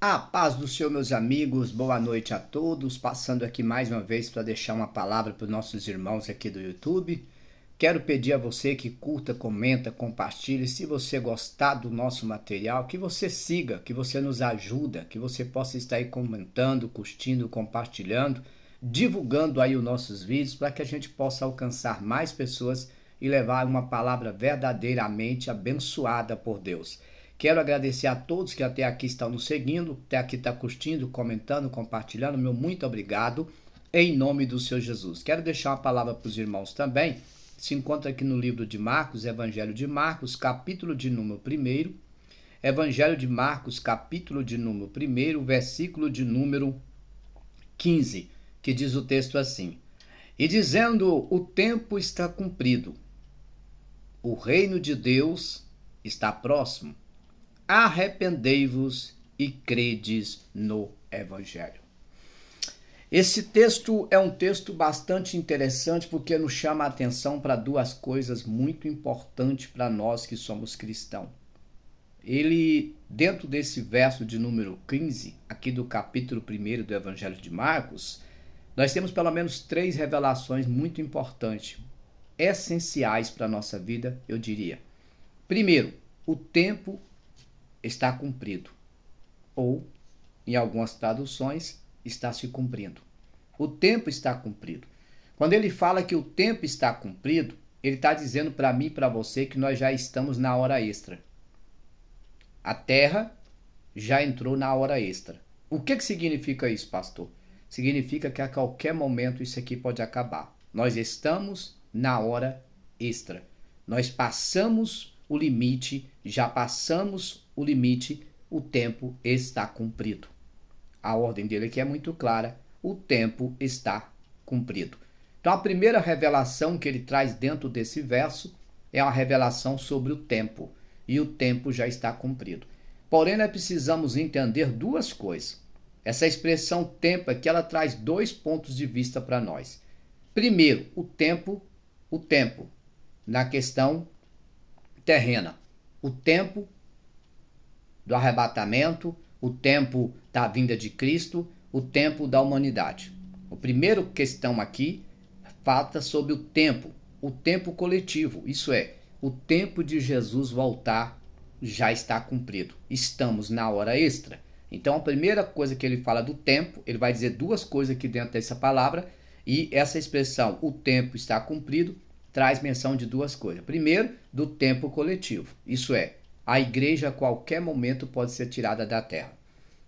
A paz do Senhor, meus amigos, boa noite a todos. Passando aqui mais uma vez para deixar uma palavra para os nossos irmãos aqui do YouTube. Quero pedir a você que curta, comenta, compartilhe. Se você gostar do nosso material, que você siga, que você nos ajuda, que você possa estar aí comentando, curtindo, compartilhando, divulgando aí os nossos vídeos para que a gente possa alcançar mais pessoas e levar uma palavra verdadeiramente abençoada por Deus. Quero agradecer a todos que até aqui estão nos seguindo, até aqui está curtindo, comentando, compartilhando. Meu muito obrigado, em nome do Senhor Jesus. Quero deixar uma palavra para os irmãos também. Se encontra aqui no livro de Marcos, Evangelho de Marcos, capítulo de número 1. Evangelho de Marcos, capítulo de número 1, versículo de número 15, que diz o texto assim: E dizendo, o tempo está cumprido, o reino de Deus está próximo. Arrependei-vos e credes no Evangelho. Esse texto é um texto bastante interessante porque nos chama a atenção para duas coisas muito importantes para nós que somos cristãos. Ele, dentro desse verso de número 15, aqui do capítulo 1 do Evangelho de Marcos, nós temos pelo menos 3 revelações muito importantes, essenciais para a nossa vida, eu diria. Primeiro, o tempo está cumprido, ou, em algumas traduções, está se cumprindo. O tempo está cumprido. Quando ele fala que o tempo está cumprido, ele está dizendo para mim e para você que nós já estamos na hora extra. A Terra já entrou na hora extra. O que significa isso, pastor? Significa que a qualquer momento isso aqui pode acabar. Nós estamos na hora extra. Nós passamos o limite, já passamos o limite, o tempo está cumprido. A ordem dele aqui é muito clara, o tempo está cumprido. Então a primeira revelação que ele traz dentro desse verso é a revelação sobre o tempo, e o tempo já está cumprido. Porém, nós precisamos entender duas coisas. Essa expressão tempo aqui, ela traz 2 pontos de vista para nós. Primeiro, o tempo, na questão terrena. O tempo do arrebatamento, o tempo da vinda de Cristo, o tempo da humanidade. A primeira questão aqui fala sobre o tempo coletivo, isso é, o tempo de Jesus voltar já está cumprido. Estamos na hora extra. Então a primeira coisa que ele fala do tempo, ele vai dizer 2 coisas aqui dentro dessa palavra, e essa expressão, o tempo está cumprido, traz menção de 2 coisas. Primeiro, do tempo coletivo, isso é, a igreja a qualquer momento pode ser tirada da terra.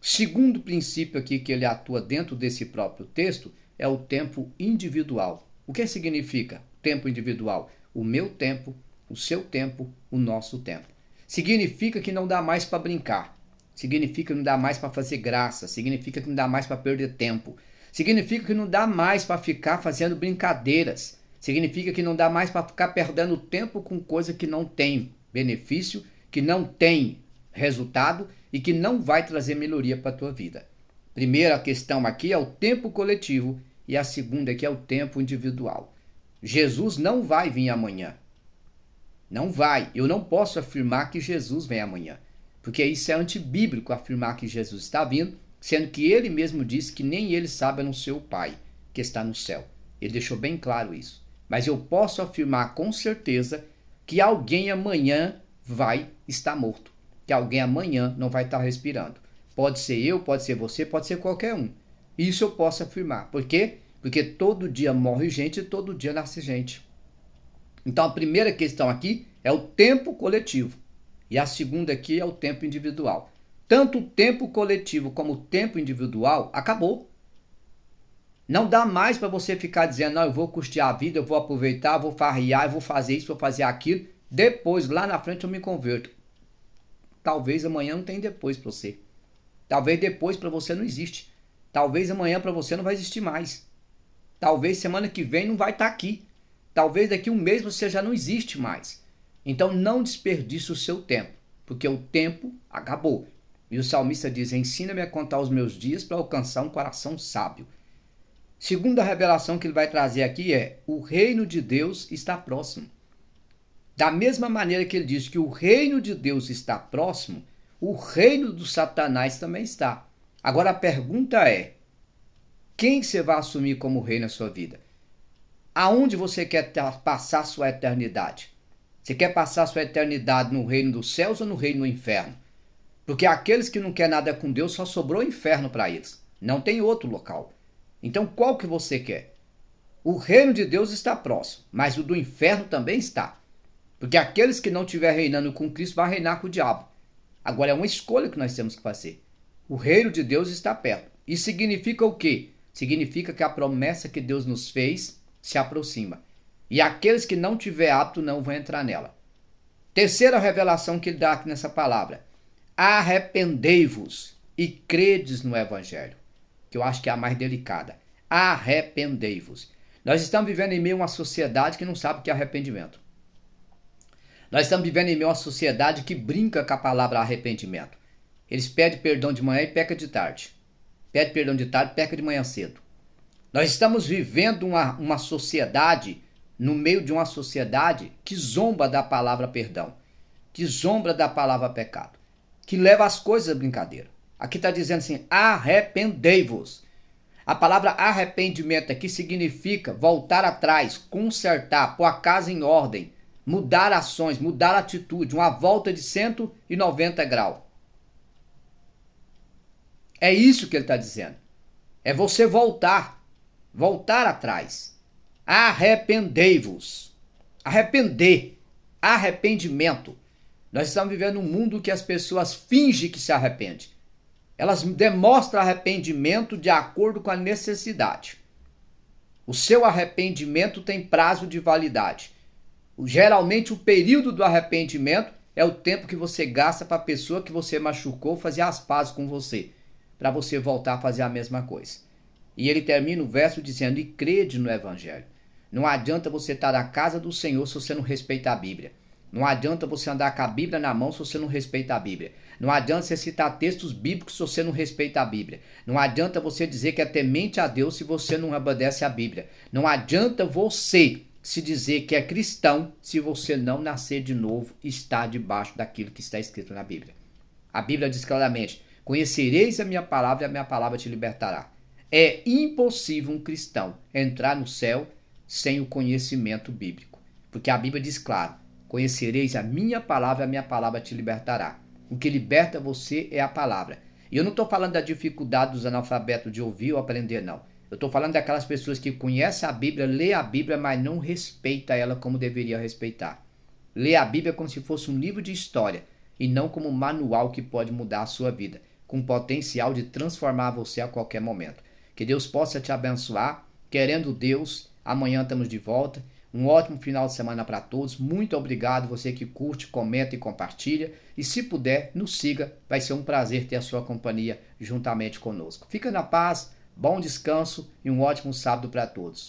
Segundo princípio aqui que ele atua dentro desse próprio texto é o tempo individual. O que significa tempo individual? O meu tempo, o seu tempo, o nosso tempo. Significa que não dá mais para brincar. Significa que não dá mais para fazer graça. Significa que não dá mais para perder tempo. Significa que não dá mais para ficar fazendo brincadeiras. Significa que não dá mais para ficar perdendo tempo com coisa que não tem benefício, que não tem resultado e que não vai trazer melhoria para a tua vida. Primeira questão aqui é o tempo coletivo e a segunda aqui é o tempo individual. Jesus não vai vir amanhã. Não vai. Eu não posso afirmar que Jesus vem amanhã, porque isso é antibíblico afirmar que Jesus está vindo, sendo que ele mesmo disse que nem ele sabe a não ser o Pai que está no céu. Ele deixou bem claro isso. Mas eu posso afirmar com certeza que alguém amanhã vai estar morto. Que alguém amanhã não vai estar respirando. Pode ser eu, pode ser você, pode ser qualquer um. Isso eu posso afirmar. Por quê? Porque todo dia morre gente e todo dia nasce gente. Então a primeira questão aqui é o tempo coletivo. E a segunda aqui é o tempo individual. Tanto o tempo coletivo como o tempo individual acabou. Não dá mais para você ficar dizendo, não, eu vou custear a vida, eu vou aproveitar, eu vou farriar, eu vou fazer isso, vou fazer aquilo. Depois, lá na frente, eu me converto. Talvez amanhã não tenha depois para você. Talvez depois para você não existe. Talvez amanhã para você não vai existir mais. Talvez semana que vem não vai estar aqui. Talvez daqui um mês você já não existe mais. Então não desperdice o seu tempo, porque o tempo acabou. E o salmista diz, ensina-me a contar os meus dias para alcançar um coração sábio. Segunda revelação que ele vai trazer aqui é, o reino de Deus está próximo. Da mesma maneira que ele diz que o reino de Deus está próximo, o reino do Satanás também está. Agora a pergunta é, quem você vai assumir como rei na sua vida? Aonde você quer passar sua eternidade? Você quer passar sua eternidade no reino dos céus ou no reino do inferno? Porque aqueles que não querem nada com Deus, só sobrou inferno para eles. Não tem outro local. Então qual que você quer? O reino de Deus está próximo, mas o do inferno também está. Porque aqueles que não estiver reinando com Cristo vão reinar com o diabo. Agora é uma escolha que nós temos que fazer. O reino de Deus está perto. Isso significa o quê? Significa que a promessa que Deus nos fez se aproxima. E aqueles que não tiver apto não vão entrar nela. Terceira revelação que ele dá aqui nessa palavra. Arrependei-vos e credes no evangelho. Que eu acho que é a mais delicada. Arrependei-vos. Nós estamos vivendo em meio a uma sociedade que não sabe o que é arrependimento. Nós estamos vivendo em meio a uma sociedade que brinca com a palavra arrependimento. Eles pedem perdão de manhã e pecam de tarde. Pede perdão de tarde e peca de manhã cedo. Nós estamos vivendo uma sociedade, no meio de uma sociedade que zomba da palavra perdão, que zomba da palavra pecado, que leva as coisas à brincadeira. Aqui está dizendo assim, arrependei-vos. A palavra arrependimento aqui significa voltar atrás, consertar, pôr a casa em ordem, mudar ações, mudar atitude, uma volta de 190 graus. É isso que ele está dizendo. É você voltar atrás. Arrependei-vos. Arrepender. Arrependimento. Nós estamos vivendo um mundo que as pessoas fingem que se arrependem. Elas demonstram arrependimento de acordo com a necessidade. O seu arrependimento tem prazo de validade. Geralmente o período do arrependimento é o tempo que você gasta para a pessoa que você machucou fazer as pazes com você, para você voltar a fazer a mesma coisa. E ele termina o verso dizendo, e crede no evangelho. Não adianta você estar na casa do Senhor se você não respeita a Bíblia. Não adianta você andar com a Bíblia na mão se você não respeita a Bíblia. Não adianta você citar textos bíblicos se você não respeita a Bíblia. Não adianta você dizer que é temente a Deus se você não obedece a Bíblia. Não adianta você se dizer que é cristão se você não nascer de novo e estar debaixo daquilo que está escrito na Bíblia. A Bíblia diz claramente, conhecereis a minha palavra e a minha palavra te libertará. É impossível um cristão entrar no céu sem o conhecimento bíblico. Porque a Bíblia diz claro, conhecereis a minha palavra e a minha palavra te libertará. O que liberta você é a palavra. E eu não estou falando da dificuldade dos analfabetos de ouvir ou aprender, não. Eu estou falando daquelas pessoas que conhecem a Bíblia, lê a Bíblia, mas não respeita ela como deveria respeitar. Lê a Bíblia como se fosse um livro de história e não como um manual que pode mudar a sua vida, com potencial de transformar você a qualquer momento. Que Deus possa te abençoar. Querendo Deus, amanhã estamos de volta. Um ótimo final de semana para todos. Muito obrigado você que curte, comenta e compartilha. E se puder, nos siga. Vai ser um prazer ter a sua companhia juntamente conosco. Fica na paz, bom descanso e um ótimo sábado para todos.